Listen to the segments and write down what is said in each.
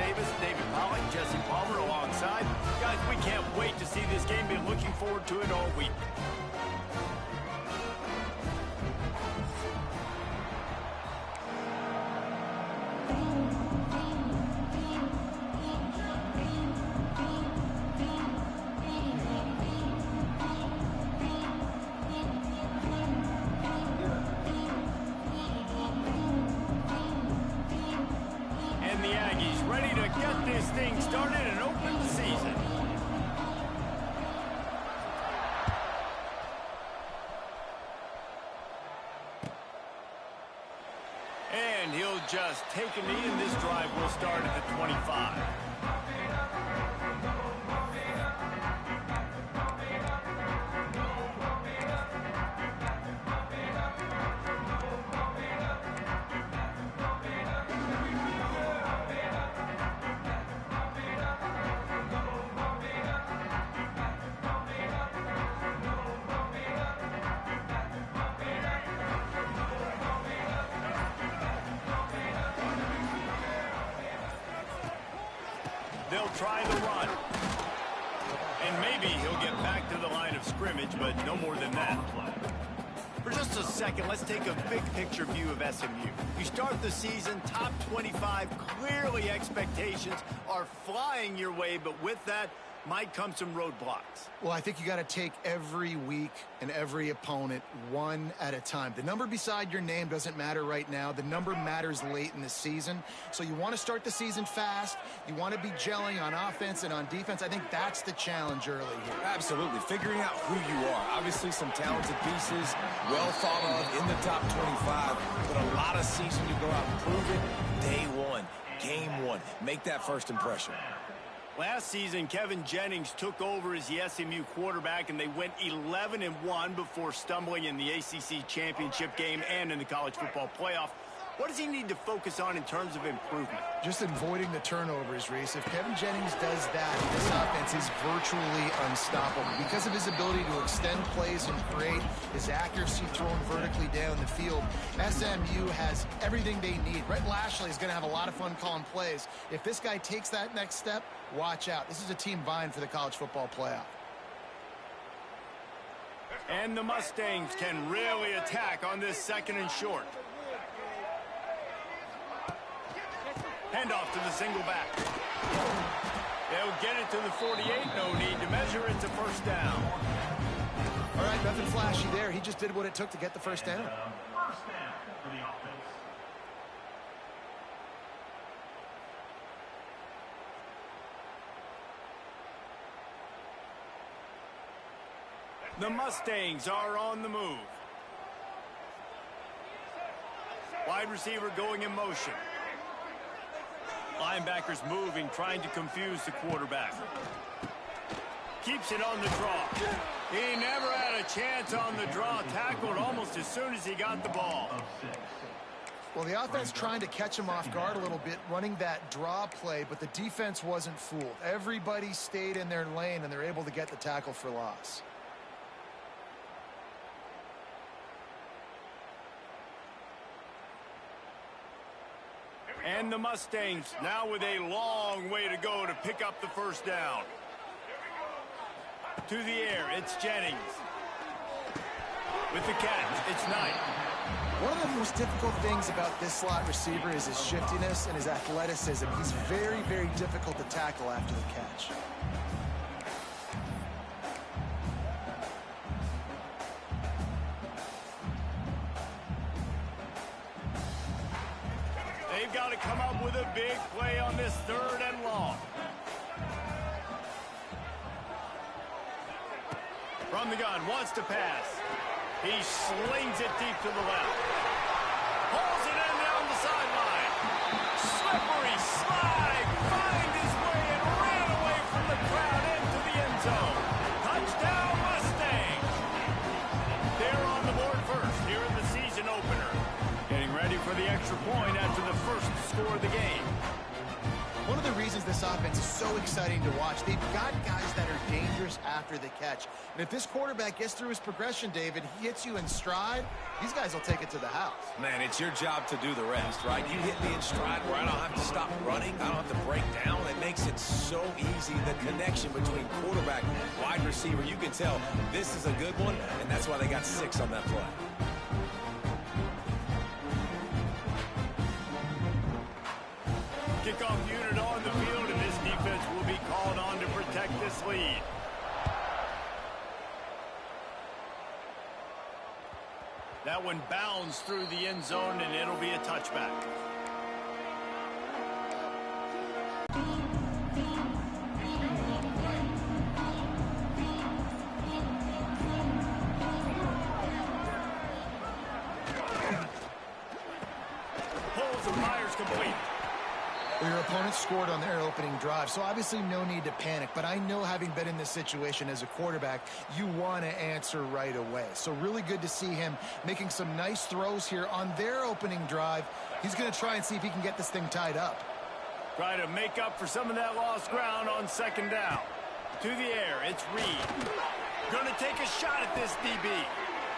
Davis, David Pollack, Jesse Palmer alongside. Guys, we can't wait to see this game. Been looking forward to it all week. And the Aggies ready to get this thing started and open the season. And he'll just take a knee, and this drive will start at the 25. They'll try the run. And maybe he'll get back to the line of scrimmage, but no more than that. For just a second, let's take a big picture view of SMU. You start the season top 25. Clearly expectations are flying your way, but with that might come some roadblocks. Well, I think you got to take every week and every opponent one at a time. The number beside your name doesn't matter right now. The number matters late in the season. So you want to start the season fast. You want to be gelling on offense and on defense. I think that's the challenge early here. Absolutely. Figuring out who you are. Obviously some talented pieces, well thought of in the top 25, but a lot of season to go out and prove it. Day one, game one. Make that first impression. Last season, Kevin Jennings took over as the SMU quarterback, and they went 11-1 before stumbling in the ACC championship game and in the college football playoff. What does he need to focus on in terms of improvement? Just avoiding the turnovers, Reese. If Kevin Jennings does that, this offense is virtually unstoppable. Because of his ability to extend plays and create, his accuracy thrown vertically down the field, SMU has everything they need. Brett Lashley is going to have a lot of fun calling plays. If this guy takes that next step, watch out. This is a team vying for the college football playoff. And the Mustangs can really attack on this second and short. Handoff to the single back. They'll get it to the 48. No need to measure. It's a first down. All right, nothing flashy there. He just did what it took to get the first down. First down for the offense. The Mustangs are on the move. Wide receiver going in motion. Linebackers moving, trying to confuse the quarterback. Keeps it on the draw. He never had a chance on the draw. Tackled almost as soon as he got the ball. Well, the offense trying to catch him off guard a little bit, running that draw play, but the defense wasn't fooled. Everybody stayed in their lane, and they're able to get the tackle for loss. And the Mustangs now with a long way to go to pick up the first down. To the air, it's Jennings. With the catch, it's Knight. One of the most difficult things about this slot receiver is his shiftiness and his athleticism. He's very, very difficult to tackle after the catch. They've got to come up with a big play on this third and long. From the gun, wants to pass. He slings it deep to the left. Pulls it in down the sideline. Slippery slide. Find his way and ran away from the crowd into the end zone. Touchdown Mustangs. They're on the board first here in the season opener. Getting ready for the extra point after the first score of the game. One of the reasons the this offense is so exciting to watch. They've got guys that are dangerous after the catch. And if this quarterback gets through his progression, David, he hits you in stride, these guys will take it to the house. Man, it's your job to do the rest, right? You hit me in stride where I don't have to stop running. I don't have to break down. It makes it so easy. The connection between quarterback and wide receiver, you can tell this is a good one, and that's why they got 6 on that play. Kickoff unit on the field, and this defense will be called on to protect this lead. That one bounds through the end zone, and it'll be a touchback. Pulls and fires complete. Well, your opponent scored on their opening drive, so obviously no need to panic. But I know, having been in this situation as a quarterback, you want to answer right away. So really good to see him making some nice throws here on their opening drive. He's going to try and see if he can get this thing tied up. Try to make up for some of that lost ground on second down. To the air, it's Reed. Going to take a shot at this DB.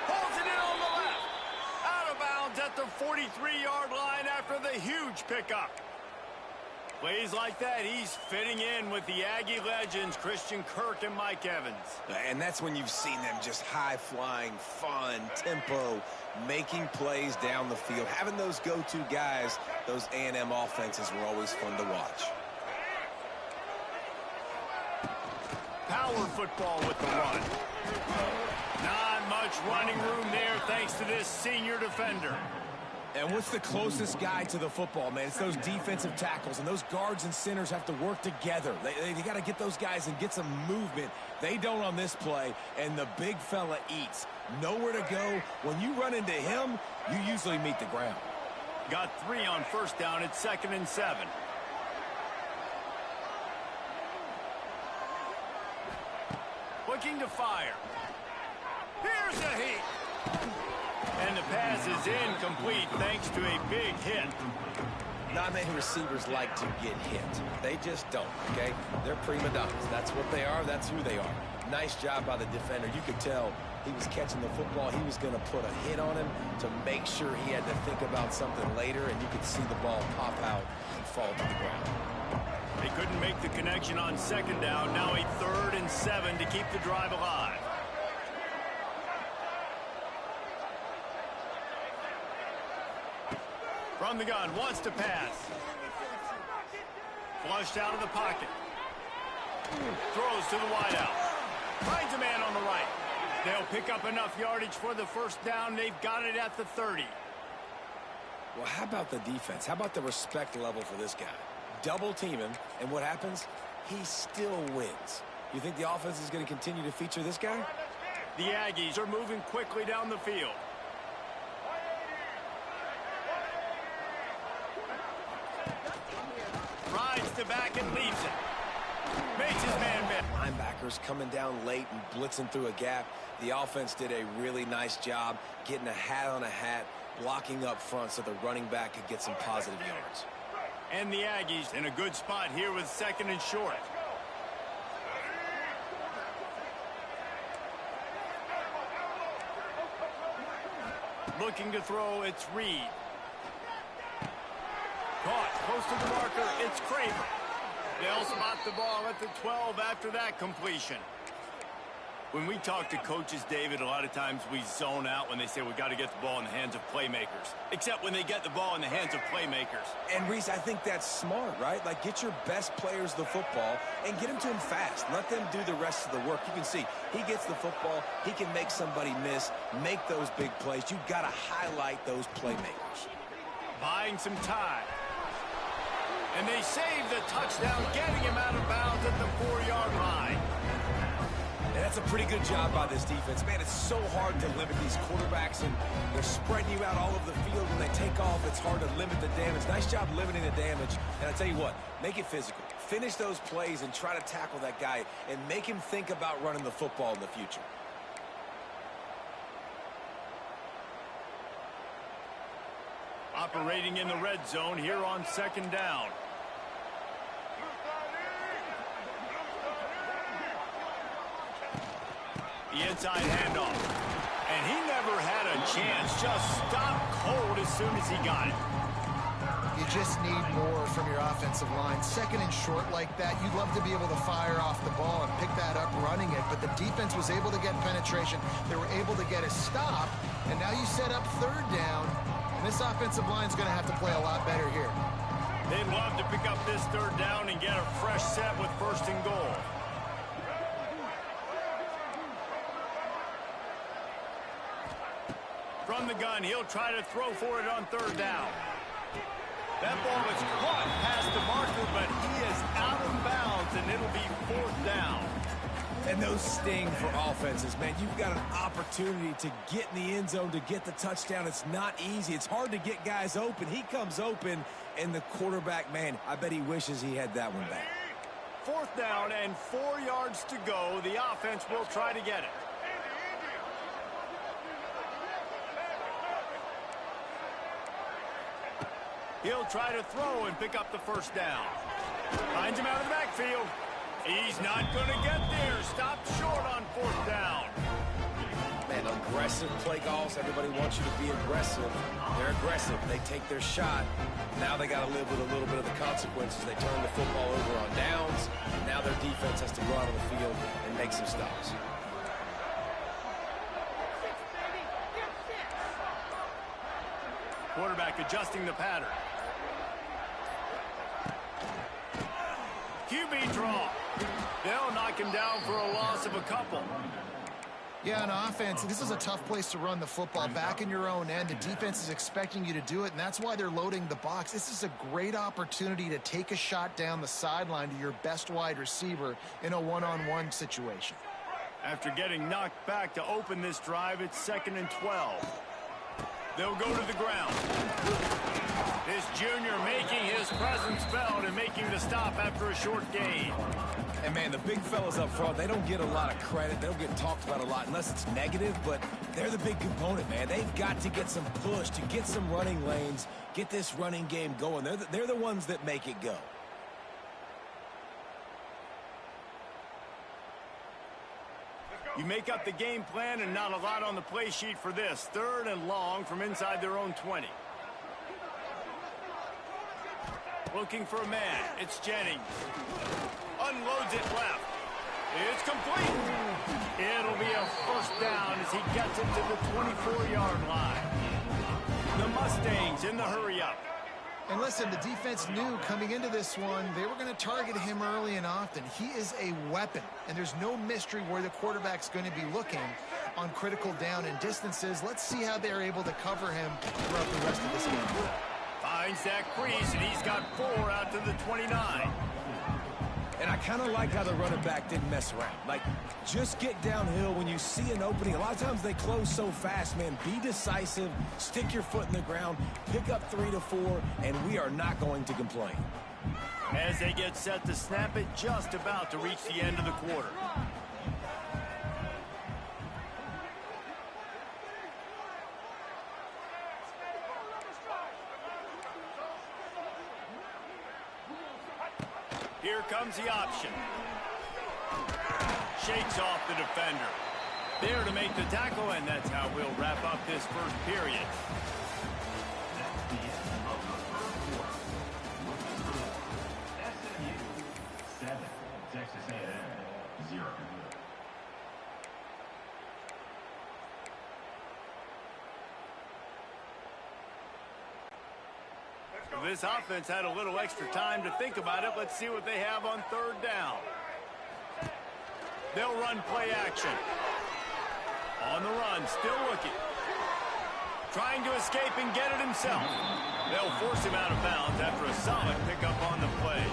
Holds it in on the left. Out of bounds at the 43-yard line after the huge pickup. Plays like that, he's fitting in with the Aggie legends, Christian Kirk and Mike Evans. And that's when you've seen them just high-flying, fun, tempo, making plays down the field. Having those go-to guys, those A&M offenses were always fun to watch. Power football with the run. Not much running room there thanks to this senior defender. And what's the closest guy to the football, man? It's those defensive tackles, and those guards and centers have to work together. They got to get those guys and get some movement. They don't on this play, and the big fella eats. Nowhere to go. When you run into him, you usually meet the ground. Got 3 on first down at 2nd and 7. Looking to fire. Here's a heat. And the pass is incomplete thanks to a big hit. Not many receivers like to get hit. They just don't, okay? They're prima donnas. That's what they are. That's who they are. Nice job by the defender. You could tell he was catching the football. He was going to put a hit on him to make sure he had to think about something later, and you could see the ball pop out and fall to the ground. They couldn't make the connection on second down. Now a 3rd and 7 to keep the drive alive. From the gun, wants to pass. Flushed out of the pocket. Throws to the wideout. Finds a man on the right. They'll pick up enough yardage for the first down. They've got it at the 30. Well, how about the defense? How about the respect level for this guy? Double team him, and what happens? He still wins. You think the offense is going to continue to feature this guy? The Aggies are moving quickly down the field. Rides to back and leaves it. Makes his man miss. Linebackers coming down late and blitzing through a gap. The offense did a really nice job getting a hat on a hat, blocking up front so the running back could get some positive yards. And the Aggies in a good spot here with 2nd and short. Looking to throw, it's Reed. Caught close to the marker, it's Craver. They'll spot the ball at the 12 after that completion. When we talk to coaches, David, a lot of times we zone out when they say we got to get the ball in the hands of playmakers. Except when they get the ball in the hands of playmakers. And, Reese, I think that's smart, right? Like, get your best players the football and get them to him fast. Let them do the rest of the work. You can see he gets the football. He can make somebody miss, make those big plays. You've got to highlight those playmakers. Buying some time. And they save the touchdown, getting him out of bounds at the 4-yard line. And that's a pretty good job by this defense. Man, it's so hard to limit these quarterbacks, and they're spreading you out all over the field. When they take off, it's hard to limit the damage. Nice job limiting the damage. And I tell you what, make it physical. Finish those plays and try to tackle that guy and make him think about running the football in the future. Operating in the red zone here on 2nd down. The inside handoff. And he never had a chance. Just stopped cold as soon as he got it. You just need more from your offensive line. Second and short like that, you'd love to be able to fire off the ball and pick that up running it, but the defense was able to get penetration. They were able to get a stop, and now you set up third down, and this offensive line is going to have to play a lot better here. They'd love to pick up this third down and get a fresh set with first and goal. From the gun, he'll try to throw for it on third down. That ball was caught past the marker, but he is out of bounds, and it'll be fourth down. And those sting for offenses, man. You've got an opportunity to get in the end zone, to get the touchdown. It's not easy. It's hard to get guys open. He comes open, and the quarterback, man, I bet he wishes he had that one back. Fourth down and 4 yards to go. The offense will try to get it. He'll try to throw and pick up the first down. Finds him out of the backfield. He's not going to get there. Stopped short on fourth down. Man, aggressive play calls. Everybody wants you to be aggressive. They're aggressive. They take their shot. Now they got to live with a little bit of the consequences. They turn the football over on downs. Now their defense has to go out on the field and make some stops. Quarterback adjusting the pattern. QB draw. They'll knock him down for a loss of a couple. Yeah, on offense, this is a tough place to run the football. Back in your own end, the defense is expecting you to do it, and that's why they're loading the box. This is a great opportunity to take a shot down the sideline to your best wide receiver in a one-on-one situation. After getting knocked back to open this drive, it's 2nd and 12. They'll go to the ground. This junior making his presence felt and making the stop after a short gain. And, man, the big fellas up front, they don't get a lot of credit. They don't get talked about a lot unless it's negative, but they're the big component, man. They've got to get some push, to get some running lanes, get this running game going. They're the ones that make it go. You make up the game plan and not a lot on the play sheet for this. 3rd and long from inside their own 20. Looking for a man. It's Jennings. Unloads it left. It's complete. It'll be a first down as he gets it to the 24-yard line. The Mustangs in the hurry-up. And listen, the defense knew coming into this one, they were going to target him early and often. He is a weapon, and there's no mystery where the quarterback's going to be looking on critical down and distances. Let's see how they're able to cover him throughout the rest of this game. Finds that crease, and he's got 4 out to the 29. And I kind of like how the running back didn't mess around. Like, just get downhill when you see an opening. A lot of times they close so fast, man. Be decisive, stick your foot in the ground, pick up 3 to 4, and we are not going to complain. As they get set to snap it, just about to reach the end of the quarter. Here comes the option. Shakes off the defender. There to make the tackle, and that's how we'll wrap up this first period. SMU 7, Texas A&M 0. This offense had a little extra time to think about it. Let's see what they have on 3rd down. They'll run play action. On the run, still looking. Trying to escape and get it himself. They'll force him out of bounds after a solid pickup on the play.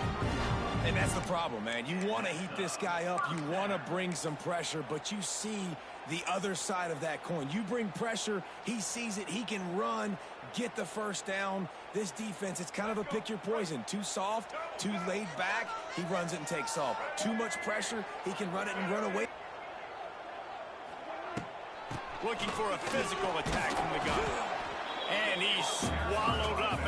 And that's the problem, man. You want to heat this guy up. You want to bring some pressure, but you see the other side of that coin. You bring pressure, he sees it, he can run, get the first down. This defense, it's kind of a pick your poison. Too soft, too laid back, he runs it and takes off. Too much pressure, he can run it and run away. Looking for a physical attack from the gun. And he's swallowed up.